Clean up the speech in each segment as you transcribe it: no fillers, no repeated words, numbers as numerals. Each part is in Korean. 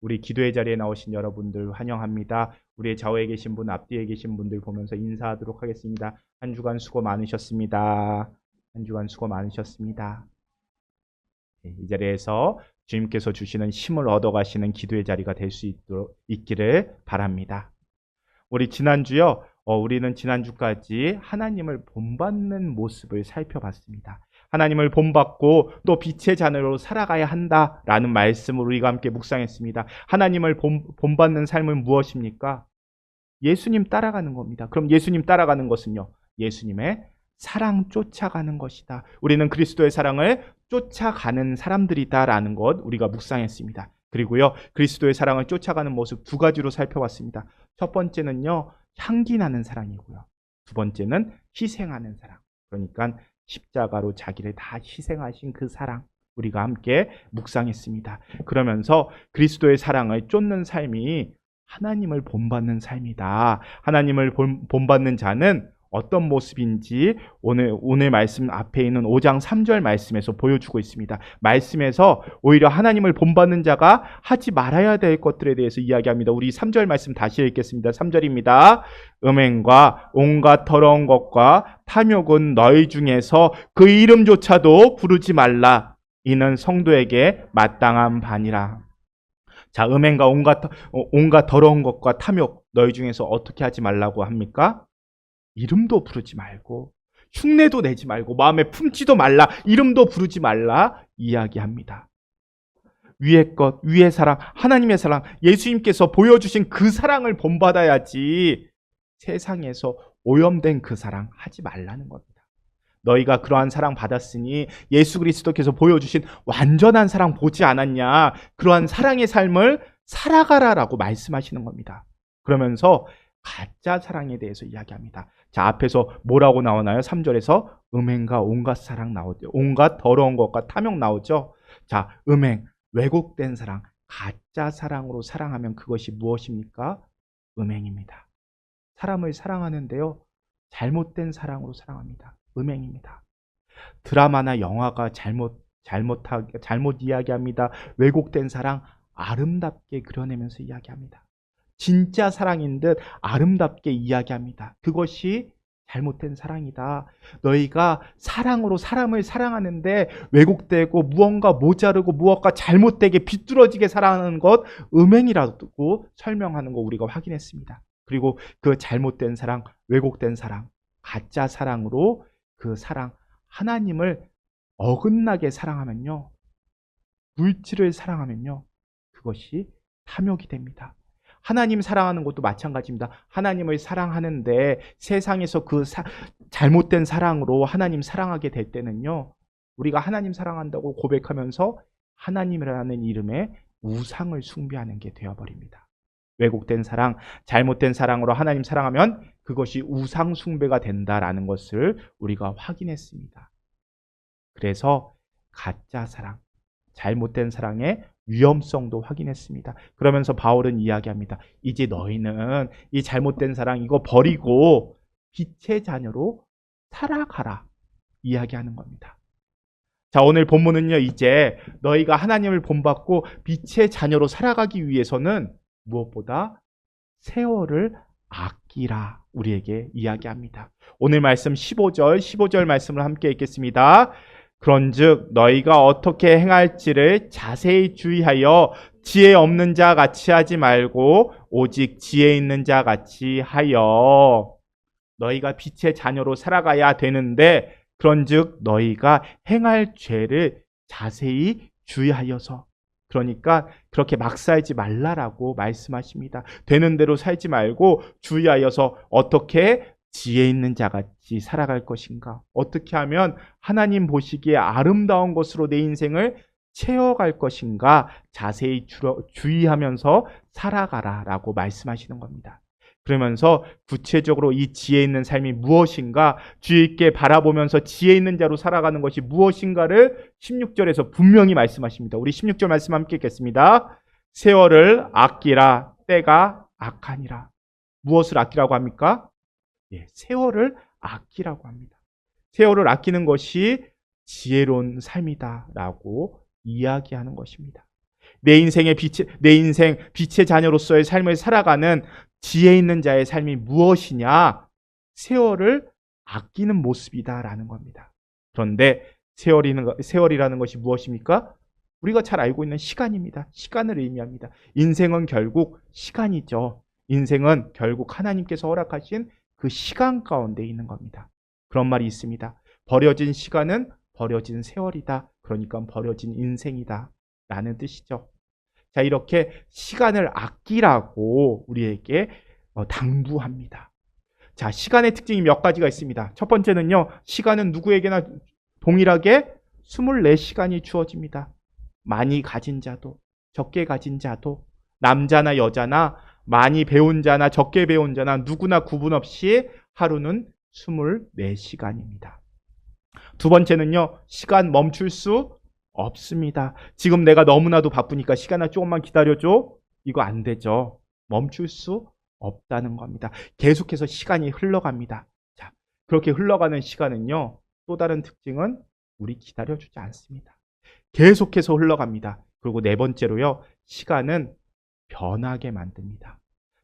우리 기도의 자리에 나오신 여러분들 환영합니다. 우리의 좌우에 계신 분, 앞뒤에 계신 분들 보면서 인사하도록 하겠습니다. 한 주간 수고 많으셨습니다. 한 주간 수고 많으셨습니다. 이 자리에서 주님께서 주시는 힘을 얻어가시는 기도의 자리가 될 수 있기를 바랍니다. 우리 지난주요, 우리는 지난주까지 하나님을 본받는 모습을 살펴봤습니다. 하나님을 본받고 또 빛의 자녀로 살아가야 한다라는 말씀을 우리가 함께 묵상했습니다. 하나님을 본받는 삶은 무엇입니까? 예수님 따라가는 겁니다. 그럼 예수님 따라가는 것은요, 예수님의 사랑 쫓아가는 것이다. 우리는 그리스도의 사랑을 쫓아가는 사람들이다라는 것 우리가 묵상했습니다. 그리고요, 그리스도의 사랑을 쫓아가는 모습 두 가지로 살펴봤습니다. 첫 번째는요, 향기 나는 사랑이고요. 두 번째는 희생하는 사랑. 그러니까 십자가로 자기를 다 희생하신 그 사랑 우리가 함께 묵상했습니다. 그러면서 그리스도의 사랑을 쫓는 삶이 하나님을 본받는 삶이다. 하나님을 본받는 자는 어떤 모습인지 오늘 말씀 앞에 있는 5장 3절 말씀에서 보여주고 있습니다. 말씀에서 오히려 하나님을 본받는 자가 하지 말아야 될 것들에 대해서 이야기합니다. 우리 3절 말씀 다시 읽겠습니다. 3절입니다. 음행과 온갖 더러운 것과 탐욕은 너희 중에서 그 이름조차도 부르지 말라. 이는 성도에게 마땅한 반이라. 자, 음행과 온갖 더러운 것과 탐욕 너희 중에서 어떻게 하지 말라고 합니까? 이름도 부르지 말고 흉내도 내지 말고 마음에 품지도 말라. 이름도 부르지 말라 이야기합니다. 위의 것, 위의 사랑, 하나님의 사랑, 예수님께서 보여주신 그 사랑을 본받아야지 세상에서 오염된 그 사랑 하지 말라는 겁니다. 너희가 그러한 사랑 받았으니 예수 그리스도께서 보여주신 완전한 사랑 보지 않았냐? 그러한 사랑의 삶을 살아가라라고 말씀하시는 겁니다. 그러면서 가짜 사랑에 대해서 이야기합니다. 자, 앞에서 뭐라고 나오나요? 3절에서 음행과 온갖 사랑 나오죠. 온갖 더러운 것과 탐욕 나오죠. 자, 음행, 왜곡된 사랑, 가짜 사랑으로 사랑하면 그것이 무엇입니까? 음행입니다. 사람을 사랑하는데요, 잘못된 사랑으로 사랑합니다. 음행입니다. 드라마나 영화가 잘못 이야기합니다. 왜곡된 사랑 아름답게 그려내면서 이야기합니다. 진짜 사랑인 듯 아름답게 이야기합니다. 그것이 잘못된 사랑이다. 너희가 사랑으로 사람을 사랑하는데 왜곡되고 무언가 모자르고 무언가 잘못되게 비뚤어지게 사랑하는 것 음행이라고 설명하는 거 우리가 확인했습니다. 그리고 그 잘못된 사랑, 왜곡된 사랑, 가짜 사랑으로 그 사랑, 하나님을 어긋나게 사랑하면요, 물질을 사랑하면요, 그것이 탐욕이 됩니다. 하나님 사랑하는 것도 마찬가지입니다. 하나님을 사랑하는데 세상에서 그 잘못된 사랑으로 하나님 사랑하게 될 때는요, 우리가 하나님 사랑한다고 고백하면서 하나님이라는 이름의 우상을 숭배하는 게 되어버립니다. 왜곡된 사랑, 잘못된 사랑으로 하나님 사랑하면 그것이 우상 숭배가 된다라는 것을 우리가 확인했습니다. 그래서 가짜 사랑, 잘못된 사랑의 위험성도 확인했습니다. 그러면서 바울은 이야기합니다. 이제 너희는 이 잘못된 사랑 이거 버리고 빛의 자녀로 살아가라 이야기하는 겁니다. 자, 오늘 본문은요, 이제 너희가 하나님을 본받고 빛의 자녀로 살아가기 위해서는 무엇보다 세월을 아끼라 우리에게 이야기합니다. 오늘 말씀 15절 말씀을 함께 읽겠습니다. 그런즉 너희가 어떻게 행할지를 자세히 주의하여 지혜 없는 자 같이 하지 말고 오직 지혜 있는 자 같이 하여. 너희가 빛의 자녀로 살아가야 되는데 그런즉 너희가 행할 죄를 자세히 주의하여서, 그러니까 그렇게 막 살지 말라라고 말씀하십니다. 되는 대로 살지 말고 주의하여서 어떻게 지혜 있는 자같이 살아갈 것인가, 어떻게 하면 하나님 보시기에 아름다운 것으로 내 인생을 채워갈 것인가 자세히 주의하면서 살아가라라고 말씀하시는 겁니다. 그러면서 구체적으로 이 지혜 있는 삶이 무엇인가, 주의 있게 바라보면서 지혜 있는 자로 살아가는 것이 무엇인가를 16절에서 분명히 말씀하십니다. 우리 16절 말씀 함께 읽겠습니다. 세월을 아끼라, 때가 악하니라. 무엇을 아끼라고 합니까? 세월을 아끼라고 합니다. 세월을 아끼는 것이 지혜로운 삶이다라고 이야기하는 것입니다. 내 인생 빛의 자녀로서의 삶을 살아가는 지혜 있는 자의 삶이 무엇이냐? 세월을 아끼는 모습이다라는 겁니다. 그런데 세월이라는 것이 무엇입니까? 우리가 잘 알고 있는 시간입니다. 시간을 의미합니다. 인생은 결국 시간이죠. 인생은 결국 하나님께서 허락하신 그 시간 가운데 있는 겁니다. 그런 말이 있습니다. 버려진 시간은 버려진 세월이다. 그러니까 버려진 인생이다. 라는 뜻이죠. 자, 이렇게 시간을 아끼라고 우리에게 당부합니다. 자, 시간의 특징이 몇 가지가 있습니다. 첫 번째는요, 시간은 누구에게나 동일하게 24시간이 주어집니다. 많이 가진 자도, 적게 가진 자도, 남자나 여자나, 많이 배운 자나 적게 배운 자나 누구나 구분 없이 하루는 24시간입니다. 두 번째는요, 시간 멈출 수 없습니다. 지금 내가 너무나도 바쁘니까 시간아 조금만 기다려줘. 이거 안 되죠. 멈출 수 없다는 겁니다. 계속해서 시간이 흘러갑니다. 자, 그렇게 흘러가는 시간은요, 또 다른 특징은 우리 기다려주지 않습니다. 계속해서 흘러갑니다. 그리고 네 번째로요, 시간은 변하게 만듭니다.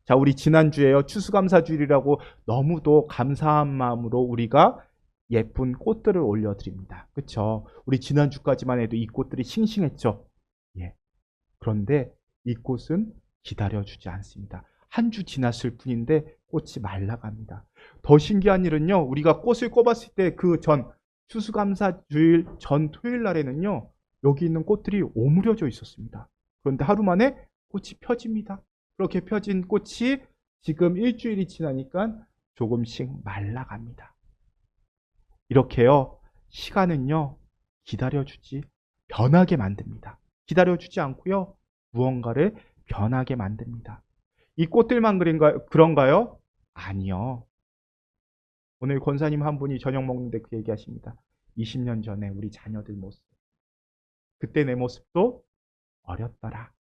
자, 우리 지난주에요, 추수감사주일이라고 너무도 감사한 마음으로 우리가 예쁜 꽃들을 올려드립니다. 그렇죠? 우리 지난주까지만 해도 이 꽃들이 싱싱했죠. 예. 그런데 이 꽃은 기다려주지 않습니다. 한 주 지났을 뿐인데 꽃이 말라갑니다. 더 신기한 일은요, 우리가 꽃을 꼽았을 때 그 전 추수감사주일 전 토요일 날에는요, 여기 있는 꽃들이 오므려져 있었습니다. 그런데 하루 만에 꽃이 펴집니다. 그렇게 펴진 꽃이 지금 일주일이 지나니까 조금씩 말라갑니다. 이렇게요, 시간은요, 기다려주지, 변하게 만듭니다. 기다려주지 않고요, 무언가를 변하게 만듭니다. 이 꽃들만 그런가요? 아니요. 오늘 권사님 한 분이 저녁 먹는데 그 얘기하십니다. 20년 전에 우리 자녀들 모습. 그때 내 모습도 어렸더라,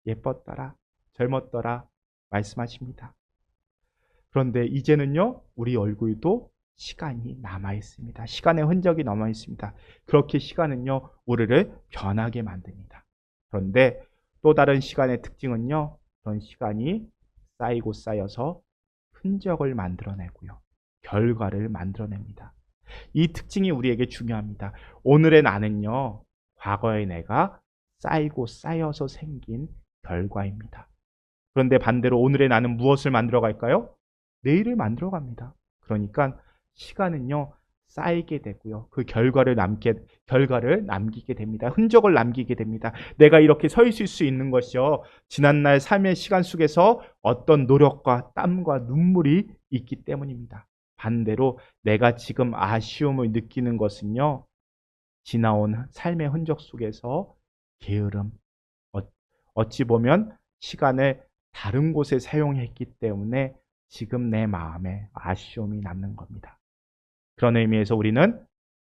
예뻤더라, 젊었더라 말씀하십니다. 그런데 이제는요, 우리 얼굴도 시간이 남아있습니다. 시간의 흔적이 남아있습니다. 그렇게 시간은요, 우리를 변하게 만듭니다. 그런데 또 다른 시간의 특징은요, 그런 시간이 쌓이고 쌓여서 흔적을 만들어내고요, 결과를 만들어냅니다. 이 특징이 우리에게 중요합니다. 오늘의 나는요, 과거의 내가 쌓이고 쌓여서 생긴 결과입니다. 그런데 반대로 오늘의 나는 무엇을 만들어 갈까요? 내일을 만들어 갑니다. 그러니까 시간은요, 쌓이게 되고요, 그 결과를 남기게 됩니다. 흔적을 남기게 됩니다. 내가 이렇게 서 있을 수 있는 것이요, 지난날 삶의 시간 속에서 어떤 노력과 땀과 눈물이 있기 때문입니다. 반대로 내가 지금 아쉬움을 느끼는 것은요, 지나온 삶의 흔적 속에서 게으름, 어찌 보면 시간을 다른 곳에 사용했기 때문에 지금 내 마음에 아쉬움이 남는 겁니다. 그런 의미에서 우리는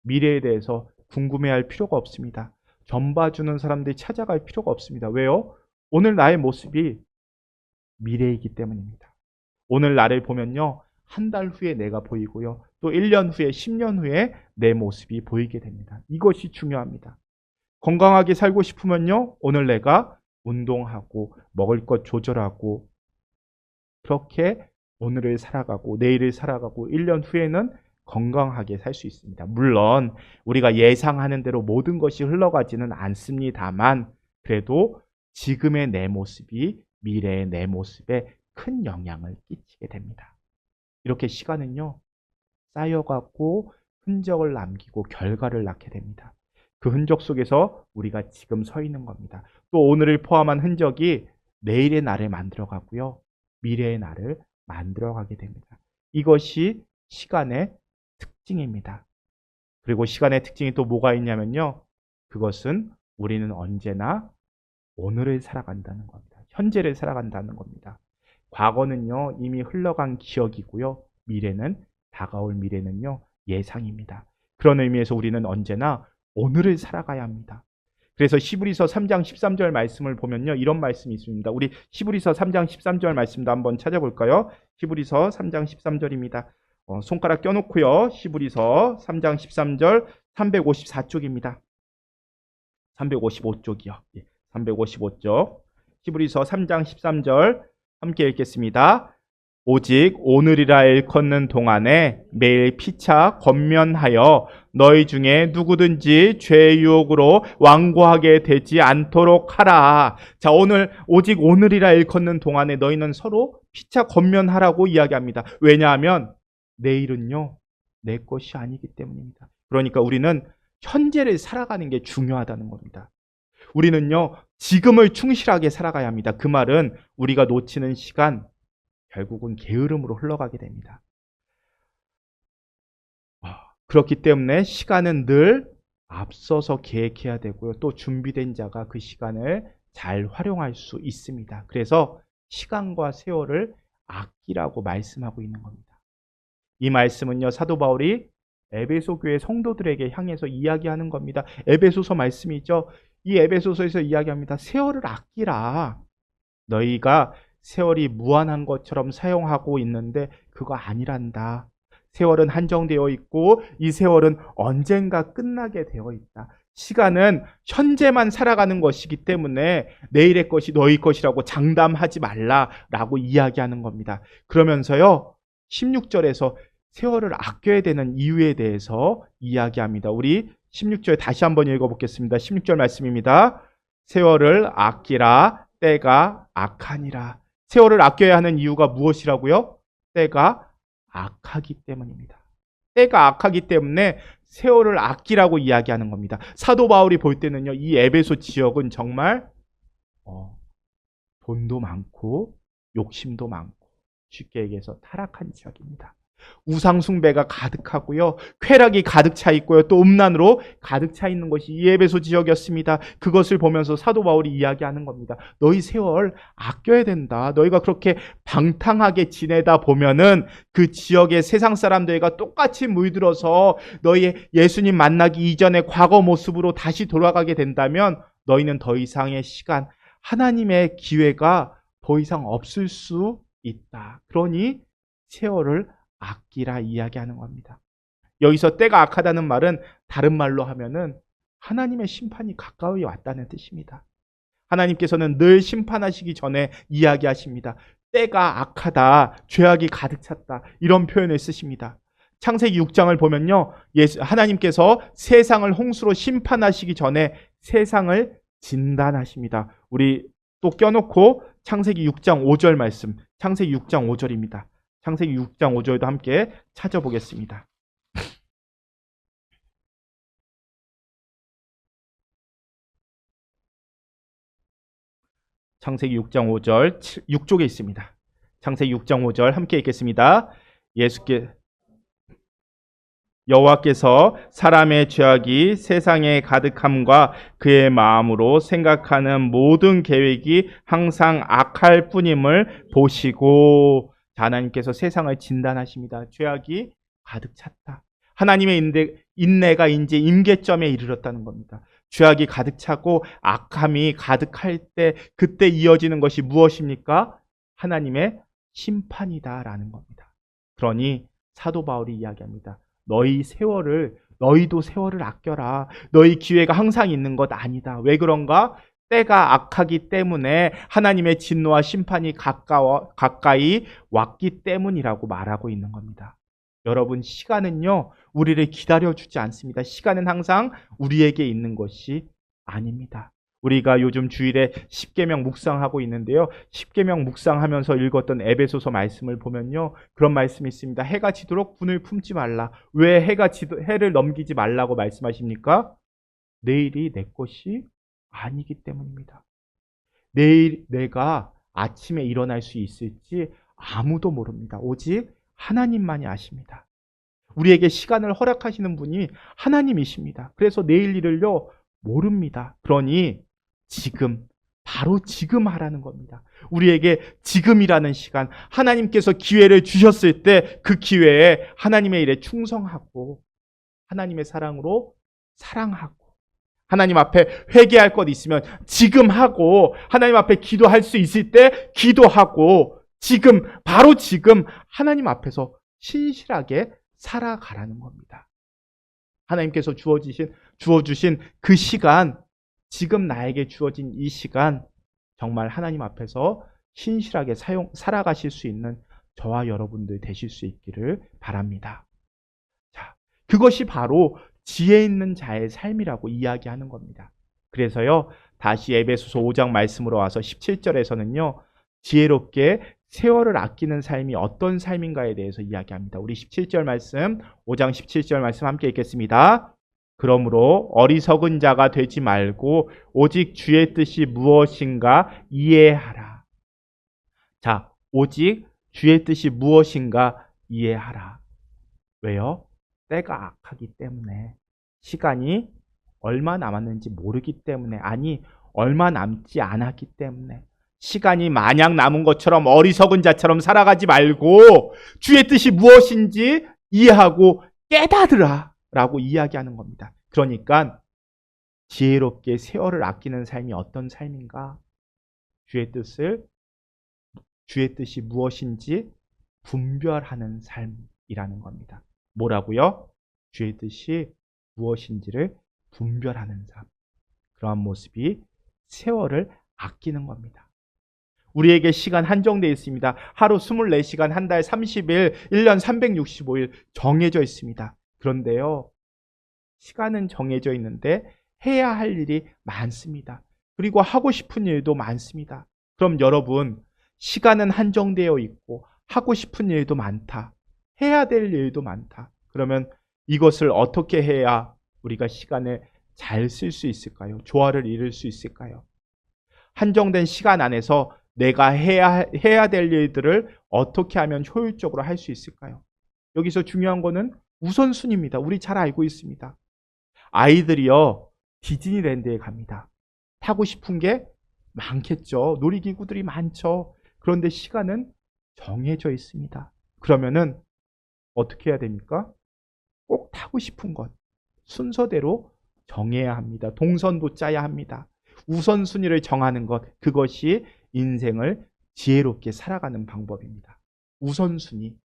미래에 대해서 궁금해할 필요가 없습니다. 점 봐주는 사람들이 찾아갈 필요가 없습니다. 왜요? 오늘 나의 모습이 미래이기 때문입니다. 오늘 나를 보면요, 한 달 후에 내가 보이고요, 또 1년 후에, 10년 후에 내 모습이 보이게 됩니다. 이것이 중요합니다. 건강하게 살고 싶으면요, 오늘 내가 운동하고 먹을 것 조절하고 그렇게 오늘을 살아가고 내일을 살아가고 1년 후에는 건강하게 살 수 있습니다. 물론 우리가 예상하는 대로 모든 것이 흘러가지는 않습니다만, 그래도 지금의 내 모습이 미래의 내 모습에 큰 영향을 끼치게 됩니다. 이렇게 시간은요, 쌓여가고 흔적을 남기고 결과를 낳게 됩니다. 그 흔적 속에서 우리가 지금 서 있는 겁니다. 또 오늘을 포함한 흔적이 내일의 나를 만들어가고요, 미래의 나를 만들어가게 됩니다. 이것이 시간의 특징입니다. 그리고 시간의 특징이 또 뭐가 있냐면요, 그것은 우리는 언제나 오늘을 살아간다는 겁니다. 현재를 살아간다는 겁니다. 과거는요, 이미 흘러간 기억이고요, 다가올 미래는요, 예상입니다. 그런 의미에서 우리는 언제나 오늘을 살아가야 합니다. 그래서 히브리서 3장 13절 말씀을 보면요, 이런 말씀이 있습니다. 우리 히브리서 3장 13절 말씀도 한번 찾아볼까요? 히브리서 3장 13절입니다. 손가락 껴놓고요, 히브리서 3장 13절 354쪽입니다. 355쪽이요. 355쪽. 히브리서 3장 13절 함께 읽겠습니다. 오직 오늘이라 일컫는 동안에 매일 피차 권면하여 너희 중에 누구든지 죄의 유혹으로 완고하게 되지 않도록 하라. 자, 오직 오늘이라 일컫는 동안에 너희는 서로 피차 권면하라고 이야기합니다. 왜냐하면 내일은요, 내 것이 아니기 때문입니다. 그러니까 우리는 현재를 살아가는 게 중요하다는 겁니다. 우리는요, 지금을 충실하게 살아가야 합니다. 그 말은 우리가 놓치는 시간, 결국은 게으름으로 흘러가게 됩니다. 그렇기 때문에 시간은 늘 앞서서 계획해야 되고요. 또 준비된 자가 그 시간을 잘 활용할 수 있습니다. 그래서 시간과 세월을 아끼라고 말씀하고 있는 겁니다. 이 말씀은요, 사도 바울이 에베소 교회 성도들에게 향해서 이야기하는 겁니다. 에베소서 말씀이죠. 이 에베소서에서 이야기합니다. 세월을 아끼라. 너희가 세월이 무한한 것처럼 사용하고 있는데 그거 아니란다. 세월은 한정되어 있고 이 세월은 언젠가 끝나게 되어 있다. 시간은 현재만 살아가는 것이기 때문에 내일의 것이 너희 것이라고 장담하지 말라라고 이야기하는 겁니다. 그러면서요, 16절에서 세월을 아껴야 되는 이유에 대해서 이야기합니다. 우리 16절 다시 한번 읽어보겠습니다. 16절 말씀입니다. 세월을 아끼라. 때가 악하니라. 세월을 아껴야 하는 이유가 무엇이라고요? 때가 악하기 때문입니다. 때가 악하기 때문에 세월을 아끼라고 이야기하는 겁니다. 사도 바울이 볼 때는요, 이 에베소 지역은 정말 돈도 많고 욕심도 많고 쉽게 얘기해서 타락한 지역입니다. 우상 숭배가 가득하고요, 쾌락이 가득 차 있고요, 또 음란으로 가득 차 있는 것이 이 에베소 지역이었습니다. 그것을 보면서 사도 바울이 이야기하는 겁니다. 너희 세월 아껴야 된다. 너희가 그렇게 방탕하게 지내다 보면은 그 지역의 세상 사람들과 똑같이 물들어서 너희 예수님 만나기 이전의 과거 모습으로 다시 돌아가게 된다면 너희는 더 이상의 시간, 하나님의 기회가 더 이상 없을 수 있다. 그러니 세월을 아끼라 이야기하는 겁니다. 여기서 때가 악하다는 말은 다른 말로 하면은 하나님의 심판이 가까이 왔다는 뜻입니다. 하나님께서는 늘 심판하시기 전에 이야기하십니다. 때가 악하다, 죄악이 가득 찼다, 이런 표현을 쓰십니다. 창세기 6장을 보면요, 하나님께서 세상을 홍수로 심판하시기 전에 세상을 진단하십니다. 우리 또 껴놓고 창세기 6장 5절 말씀, 창세기 6장 5절입니다. 창세기 6장 5절도 함께 찾아보겠습니다. 창세기 6장 5절 6쪽에 있습니다. 창세기 6장 5절 함께 읽겠습니다. 여호와께서 사람의 죄악이 세상에 가득함과 그의 마음으로 생각하는 모든 계획이 항상 악할 뿐임을 보시고, 하나님께서 세상을 진단하십니다. 죄악이 가득 찼다. 하나님의 인내가 이제 임계점에 이르렀다는 겁니다. 죄악이 가득 차고 악함이 가득할 때 그때 이어지는 것이 무엇입니까? 하나님의 심판이다라는 겁니다. 그러니 사도 바울이 이야기합니다. 너희도 세월을 아껴라. 너희 기회가 항상 있는 것 아니다. 왜 그런가? 때가 악하기 때문에 하나님의 진노와 심판이 가까이 왔기 때문이라고 말하고 있는 겁니다. 여러분, 시간은요, 우리를 기다려주지 않습니다. 시간은 항상 우리에게 있는 것이 아닙니다. 우리가 요즘 주일에 십계명 묵상하고 있는데요, 십계명 묵상하면서 읽었던 에베소서 말씀을 보면요, 그런 말씀이 있습니다. 해가 지도록 분을 품지 말라. 왜 해를 넘기지 말라고 말씀하십니까? 내일이 내 것이 아니기 때문입니다. 내일 내가 아침에 일어날 수 있을지 아무도 모릅니다. 오직 하나님만이 아십니다. 우리에게 시간을 허락하시는 분이 하나님이십니다. 그래서 내일 일을요, 모릅니다. 그러니 바로 지금 하라는 겁니다. 우리에게 지금이라는 시간, 하나님께서 기회를 주셨을 때 그 기회에 하나님의 일에 충성하고 하나님의 사랑으로 사랑하고, 하나님 앞에 회개할 것 있으면 지금 하고, 하나님 앞에 기도할 수 있을 때 기도하고, 바로 지금 하나님 앞에서 신실하게 살아가라는 겁니다. 하나님께서 주어주신 그 시간 지금 나에게 주어진 이 시간 정말 하나님 앞에서 신실하게 살아가실 수 있는 저와 여러분들 되실 수 있기를 바랍니다. 자, 그것이 바로 지혜 있는 자의 삶이라고 이야기하는 겁니다. 그래서요, 다시 에베소서 5장 말씀으로 와서 17절에서는요, 지혜롭게 세월을 아끼는 삶이 어떤 삶인가에 대해서 이야기합니다. 우리 17절 말씀, 5장 17절 말씀 함께 읽겠습니다. 그러므로 어리석은 자가 되지 말고 오직 주의 뜻이 무엇인가 이해하라. 자, 오직 주의 뜻이 무엇인가 이해하라. 왜요? 때가 악하기 때문에, 시간이 얼마 남았는지 모르기 때문에, 아니 얼마 남지 않았기 때문에, 시간이 마냥 남은 것처럼 어리석은 자처럼 살아가지 말고 주의 뜻이 무엇인지 이해하고 깨달으라 라고 이야기하는 겁니다. 그러니까 지혜롭게 세월을 아끼는 삶이 어떤 삶인가? 주의 뜻이 무엇인지 분별하는 삶이라는 겁니다. 뭐라고요? 주의 뜻이 무엇인지를 분별하는 삶. 그러한 모습이 세월을 아끼는 겁니다. 우리에게 시간 한정되어 있습니다. 하루 24시간, 한 달 30일, 1년 365일 정해져 있습니다. 그런데요, 시간은 정해져 있는데 해야 할 일이 많습니다. 그리고 하고 싶은 일도 많습니다. 그럼 여러분, 시간은 한정되어 있고 하고 싶은 일도 많다. 해야 될 일도 많다. 그러면 이것을 어떻게 해야 우리가 시간을 잘 쓸 수 있을까요? 조화를 이룰 수 있을까요? 한정된 시간 안에서 내가 해야 될 일들을 어떻게 하면 효율적으로 할 수 있을까요? 여기서 중요한 거는 우선순위입니다. 우리 잘 알고 있습니다. 아이들이요, 디즈니랜드에 갑니다. 타고 싶은 게 많겠죠. 놀이기구들이 많죠. 그런데 시간은 정해져 있습니다. 그러면은 어떻게 해야 됩니까? 꼭 타고 싶은 것 순서대로 정해야 합니다. 동선도 짜야 합니다. 우선순위를 정하는 것, 그것이 인생을 지혜롭게 살아가는 방법입니다. 우선순위.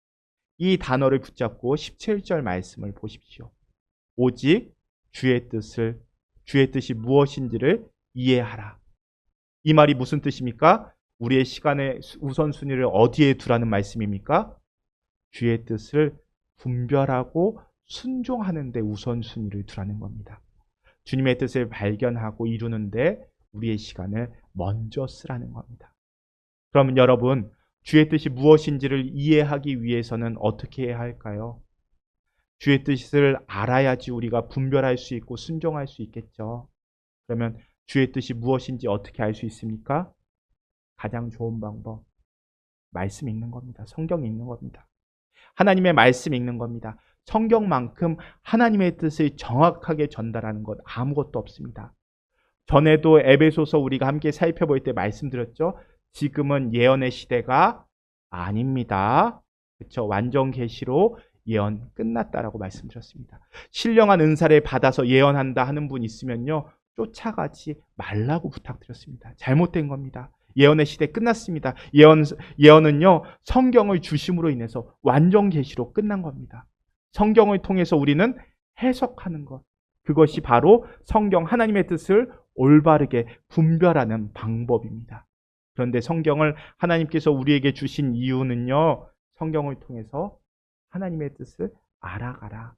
이 단어를 붙잡고 17절 말씀을 보십시오. 오직 주의 뜻이 무엇인지를 이해하라. 이 말이 무슨 뜻입니까? 우리의 시간의 우선순위를 어디에 두라는 말씀입니까? 주의 뜻을 분별하고 순종하는 데 우선순위를 두라는 겁니다. 주님의 뜻을 발견하고 이루는데 우리의 시간을 먼저 쓰라는 겁니다. 그러면 여러분, 주의 뜻이 무엇인지를 이해하기 위해서는 어떻게 해야 할까요? 주의 뜻을 알아야지 우리가 분별할 수 있고 순종할 수 있겠죠. 그러면 주의 뜻이 무엇인지 어떻게 알 수 있습니까? 가장 좋은 방법, 말씀 읽는 겁니다. 성경 읽는 겁니다. 하나님의 말씀 읽는 겁니다. 성경만큼 하나님의 뜻을 정확하게 전달하는 것 아무것도 없습니다. 전에도 에베소서 우리가 함께 살펴볼 때 말씀드렸죠. 지금은 예언의 시대가 아닙니다. 그렇죠? 완전 계시로 예언 끝났다라고 말씀드렸습니다. 신령한 은사를 받아서 예언한다 하는 분 있으면요, 쫓아가지 말라고 부탁드렸습니다. 잘못된 겁니다. 예언의 시대 끝났습니다. 예언은요, 성경을 주심으로 인해서 완전 계시로 끝난 겁니다. 성경을 통해서 우리는 해석하는 것, 그것이 바로 성경 하나님의 뜻을 올바르게 분별하는 방법입니다. 그런데 성경을 하나님께서 우리에게 주신 이유는요, 성경을 통해서 하나님의 뜻을 알아가라.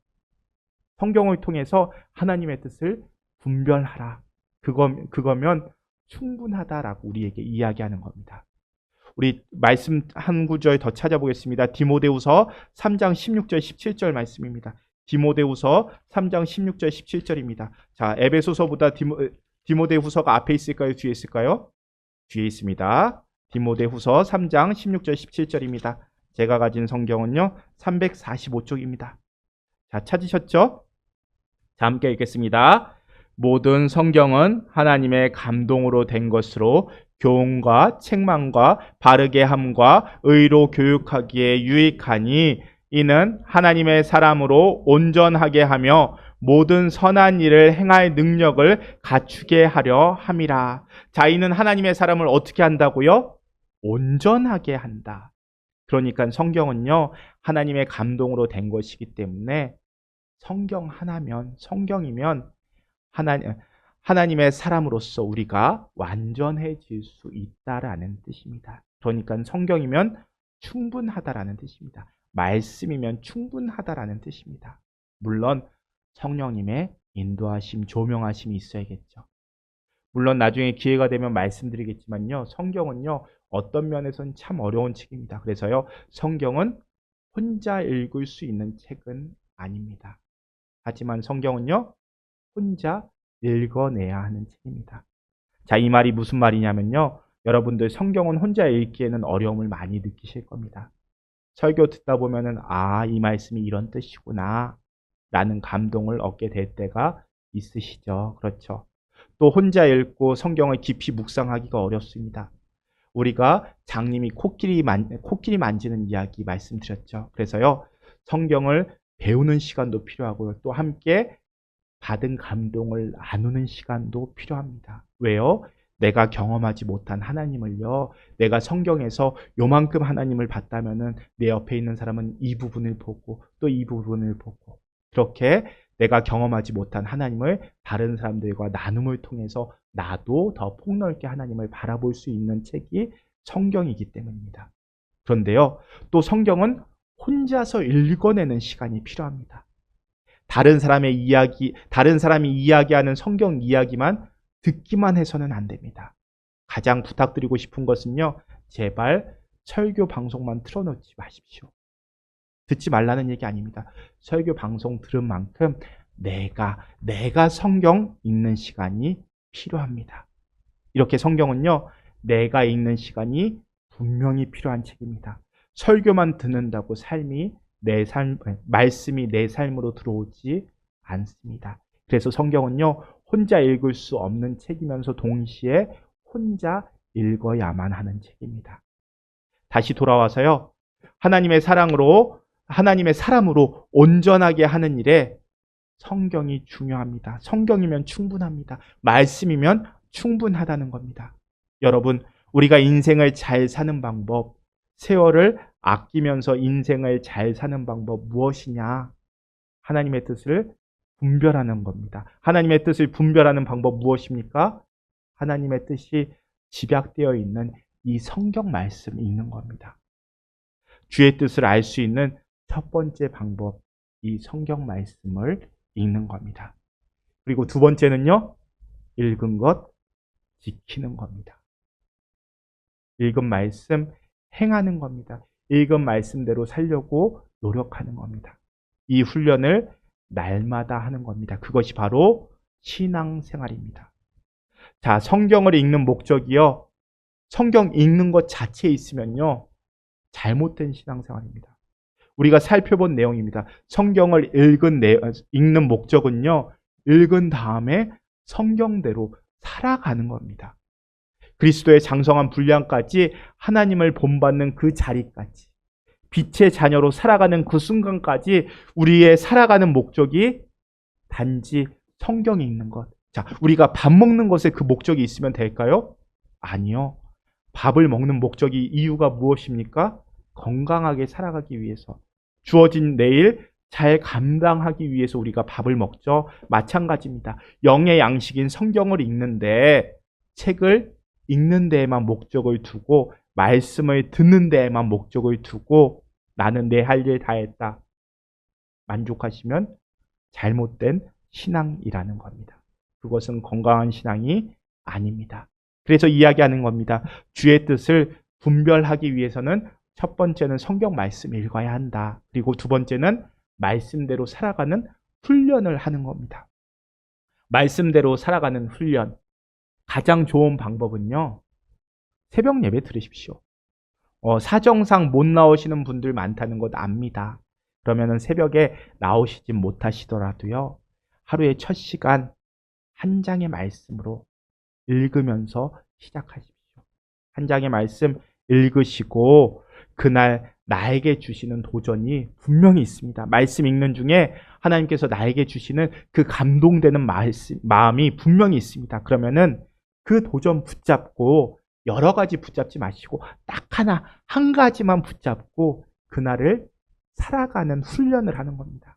성경을 통해서 하나님의 뜻을 분별하라. 그거면 충분하다라고 우리에게 이야기하는 겁니다. 우리 말씀 한 구절 더 찾아보겠습니다. 디모데후서 3장 16절 17절 말씀입니다. 디모데후서 3장 16절 17절입니다. 자, 에베소서보다 디모데후서가 앞에 있을까요? 뒤에 있을까요? 뒤에 있습니다. 디모데후서 3장 16절 17절입니다. 제가 가진 성경은요, 345쪽입니다. 자, 찾으셨죠? 자, 함께 읽겠습니다. 모든 성경은 하나님의 감동으로 된 것으로 교훈과 책망과 바르게 함과 의로 교육하기에 유익하니 이는 하나님의 사람으로 온전하게 하며 모든 선한 일을 행할 능력을 갖추게 하려 함이라. 자, 이는 하나님의 사람을 어떻게 한다고요? 온전하게 한다. 그러니까 성경은요, 하나님의 감동으로 된 것이기 때문에 성경이면 하나님의 사람으로서 우리가 완전해질 수 있다라는 뜻입니다. 그러니까 성경이면 충분하다라는 뜻입니다. 말씀이면 충분하다라는 뜻입니다. 물론 성령님의 인도하심, 조명하심이 있어야겠죠. 물론 나중에 기회가 되면 말씀드리겠지만요. 성경은요. 어떤 면에서는 참 어려운 책입니다. 그래서요. 성경은 혼자 읽을 수 있는 책은 아닙니다. 하지만 성경은요. 혼자 읽어내야 하는 책입니다. 자, 이 말이 무슨 말이냐면요. 여러분들 성경은 혼자 읽기에는 어려움을 많이 느끼실 겁니다. 설교 듣다 보면은 이 말씀이 이런 뜻이구나 라는 감동을 얻게 될 때가 있으시죠. 그렇죠. 또 혼자 읽고 성경을 깊이 묵상하기가 어렵습니다. 우리가 장님이 코끼리 만지는 이야기 말씀드렸죠. 그래서요. 성경을 배우는 시간도 필요하고요. 또 함께 받은 감동을 나누는 시간도 필요합니다. 왜요? 내가 경험하지 못한 하나님을요. 내가 성경에서 요만큼 하나님을 봤다면은 내 옆에 있는 사람은 이 부분을 보고 또 이 부분을 보고 그렇게 내가 경험하지 못한 하나님을 다른 사람들과 나눔을 통해서 나도 더 폭넓게 하나님을 바라볼 수 있는 책이 성경이기 때문입니다. 그런데요. 또 성경은 혼자서 읽어내는 시간이 필요합니다. 다른 사람이 이야기하는 성경 이야기만 듣기만 해서는 안 됩니다. 가장 부탁드리고 싶은 것은요. 제발 설교 방송만 틀어놓지 마십시오. 듣지 말라는 얘기 아닙니다. 설교 방송 들은 만큼 내가 성경 읽는 시간이 필요합니다. 이렇게 성경은요. 내가 읽는 시간이 분명히 필요한 책입니다. 설교만 듣는다고 말씀이 내 삶으로 들어오지 않습니다. 그래서 성경은요. 혼자 읽을 수 없는 책이면서 동시에 혼자 읽어야만 하는 책입니다. 다시 돌아와서요. 하나님의 사람으로 온전하게 하는 일에 성경이 중요합니다. 성경이면 충분합니다. 말씀이면 충분하다는 겁니다. 여러분, 우리가 인생을 잘 사는 방법, 세월을 아끼면서 인생을 잘 사는 방법 무엇이냐? 하나님의 뜻을 분별하는 겁니다. 하나님의 뜻을 분별하는 방법 무엇입니까? 하나님의 뜻이 집약되어 있는 이 성경 말씀 읽는 겁니다. 주의 뜻을 알 수 있는 첫 번째 방법, 이 성경 말씀을 읽는 겁니다. 그리고 두 번째는요, 읽은 것 지키는 겁니다. 읽은 말씀 행하는 겁니다. 읽은 말씀대로 살려고 노력하는 겁니다. 이 훈련을 날마다 하는 겁니다. 그것이 바로 신앙생활입니다. 자, 성경을 읽는 목적이요. 성경 읽는 것 자체에 있으면요. 잘못된 신앙생활입니다. 우리가 살펴본 내용입니다. 성경을 읽는 목적은요. 읽은 다음에 성경대로 살아가는 겁니다. 그리스도의 장성한 분량까지 하나님을 본받는 그 자리까지 빛의 자녀로 살아가는 그 순간까지 우리의 살아가는 목적이 단지 성경 읽는 것. 자, 우리가 밥 먹는 것에 그 목적이 있으면 될까요? 아니요. 밥을 먹는 이유가 무엇입니까? 건강하게 살아가기 위해서. 주어진 내일 잘 감당하기 위해서 우리가 밥을 먹죠. 마찬가지입니다. 영의 양식인 성경을 읽는데 책을 읽는 데에만 목적을 두고 말씀을 듣는 데에만 목적을 두고 나는 내 할 일 다 했다. 만족하시면 잘못된 신앙이라는 겁니다. 그것은 건강한 신앙이 아닙니다. 그래서 이야기하는 겁니다. 주의 뜻을 분별하기 위해서는 첫 번째는 성경 말씀 읽어야 한다. 그리고 두 번째는 말씀대로 살아가는 훈련을 하는 겁니다. 말씀대로 살아가는 훈련. 가장 좋은 방법은요. 새벽 예배 들으십시오. 사정상 못 나오시는 분들 많다는 것 압니다. 그러면은 새벽에 나오시지 못하시더라도요. 하루의 첫 시간 한 장의 말씀으로 읽으면서 시작하십시오. 한 장의 말씀 읽으시고 그날 나에게 주시는 도전이 분명히 있습니다. 말씀 읽는 중에 하나님께서 나에게 주시는 그 감동되는 마음이 분명히 있습니다. 그러면은 그 도전 붙잡고 여러 가지 붙잡지 마시고 딱 한 가지만 붙잡고 그날을 살아가는 훈련을 하는 겁니다.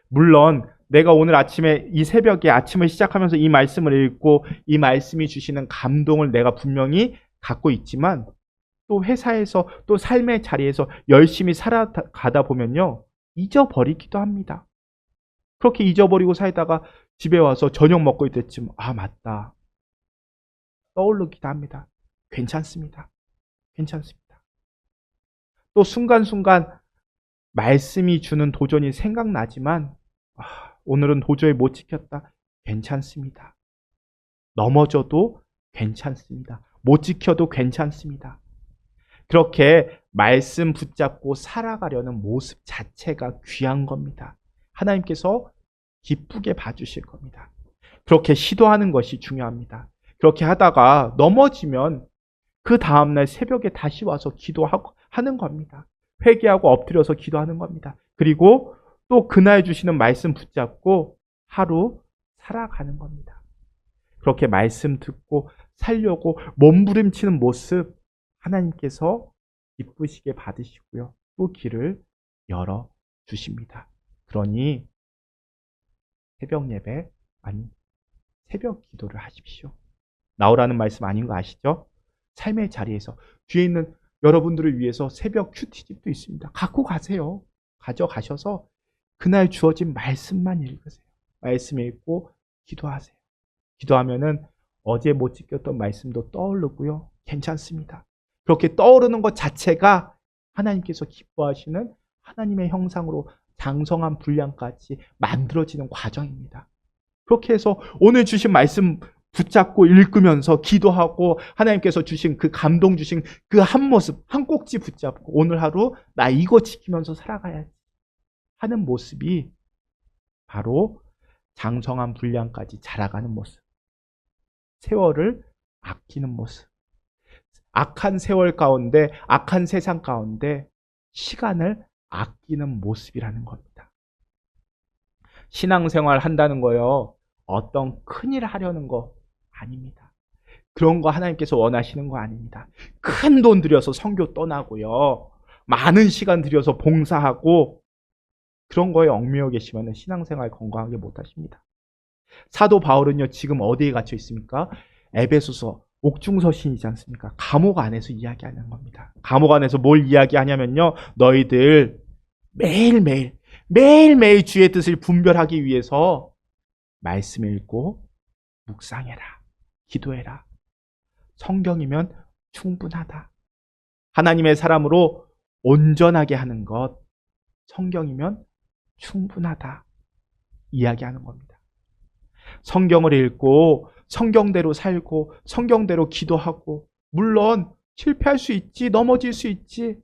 물론 내가 오늘 아침에 이 새벽에 아침을 시작하면서 이 말씀을 읽고 이 말씀이 주시는 감동을 내가 분명히 갖고 있지만 또 회사에서 또 삶의 자리에서 열심히 살아가다 보면요. 잊어버리기도 합니다. 그렇게 잊어버리고 살다가 집에 와서 저녁 먹고 있을 때쯤 아 맞다. 떠오르기도 합니다. 괜찮습니다. 괜찮습니다. 또 순간순간 말씀이 주는 도전이 생각나지만 오늘은 도저히 못 지켰다. 괜찮습니다. 넘어져도 괜찮습니다. 못 지켜도 괜찮습니다. 그렇게 말씀 붙잡고 살아가려는 모습 자체가 귀한 겁니다. 하나님께서 기쁘게 봐주실 겁니다. 그렇게 시도하는 것이 중요합니다. 그렇게 하다가 넘어지면 그 다음날 새벽에 다시 와서 기도하고 하는 겁니다. 회개하고 엎드려서 기도하는 겁니다. 그리고 또 그날 주시는 말씀 붙잡고 하루 살아가는 겁니다. 그렇게 말씀 듣고 살려고 몸부림치는 모습 하나님께서 기쁘시게 받으시고요. 또 길을 열어 주십니다. 그러니 새벽 예배 아니 새벽 기도를 하십시오. 나오라는 말씀 아닌 거 아시죠? 삶의 자리에서 뒤에 있는 여러분들을 위해서 새벽 큐티집도 있습니다. 갖고 가세요. 가져가셔서 그날 주어진 말씀만 읽으세요. 말씀 읽고 기도하세요. 기도하면은 어제 못 지켰던 말씀도 떠오르고요. 괜찮습니다. 그렇게 떠오르는 것 자체가 하나님께서 기뻐하시는 하나님의 형상으로 장성한 분량까지 만들어지는 과정입니다. 그렇게 해서 오늘 주신 말씀 붙잡고 읽으면서 기도하고 하나님께서 주신 그 감동 주신 그 한 모습, 한 꼭지 붙잡고 오늘 하루 나 이거 지키면서 살아가야지 하는 모습이 바로 장성한 분량까지 자라가는 모습. 세월을 아끼는 모습. 악한 세월 가운데, 악한 세상 가운데 시간을 아끼는 모습이라는 겁니다. 신앙생활 한다는 거요. 어떤 큰일 하려는 거 아닙니다. 그런 거 하나님께서 원하시는 거 아닙니다. 큰 돈 들여서 선교 떠나고요. 많은 시간 들여서 봉사하고 그런 거에 얽매여 계시면 신앙생활 건강하게 못하십니다. 사도 바울은요. 지금 어디에 갇혀 있습니까? 에베소서 옥중서신이지 않습니까? 감옥 안에서 이야기하는 겁니다. 감옥 안에서 뭘 이야기하냐면요. 너희들 매일매일 주의 뜻을 분별하기 위해서 말씀 읽고 묵상해라. 기도해라. 성경이면 충분하다. 하나님의 사람으로 온전하게 하는 것 성경이면 충분하다. 이야기하는 겁니다. 성경을 읽고 성경대로 살고 성경대로 기도하고 물론 실패할 수 있지 넘어질 수 있지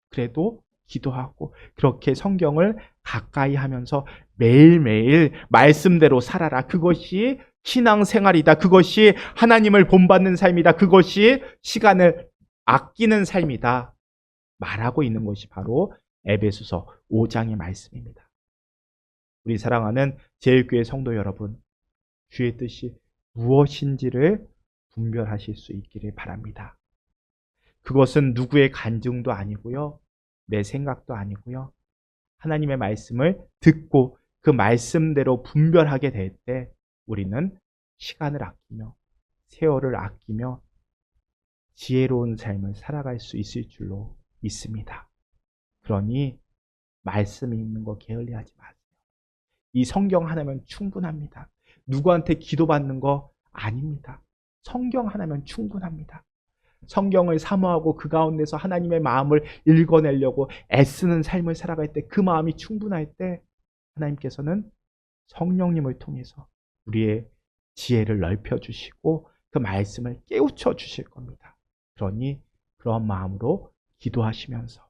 그래도 기도하고 그렇게 성경을 가까이 하면서 매일매일 말씀대로 살아라. 그것이 신앙생활이다. 그것이 하나님을 본받는 삶이다. 그것이 시간을 아끼는 삶이다. 말하고 있는 것이 바로 에베소서 5장의 말씀입니다. 우리 사랑하는 제일교회 성도 여러분, 주의 뜻이 무엇인지를 분별하실 수 있기를 바랍니다. 그것은 누구의 간증도 아니고요. 내 생각도 아니고요. 하나님의 말씀을 듣고 그 말씀대로 분별하게 될 때 우리는 시간을 아끼며 세월을 아끼며 지혜로운 삶을 살아갈 수 있을 줄로 믿습니다. 그러니 말씀 읽는 거 게을리하지 마세요. 이 성경 하나면 충분합니다. 누구한테 기도받는 거 아닙니다. 성경 하나면 충분합니다. 성경을 사모하고 그 가운데서 하나님의 마음을 읽어내려고 애쓰는 삶을 살아갈 때 그 마음이 충분할 때 하나님께서는 성령님을 통해서 우리의 지혜를 넓혀주시고 그 말씀을 깨우쳐 주실 겁니다. 그러니 그런 마음으로 기도하시면서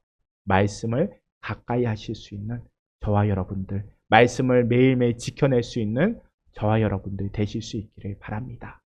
말씀을 가까이 하실 수 있는 저와 여러분들, 말씀을 매일매일 지켜낼 수 있는 저와 여러분들 되실 수 있기를 바랍니다.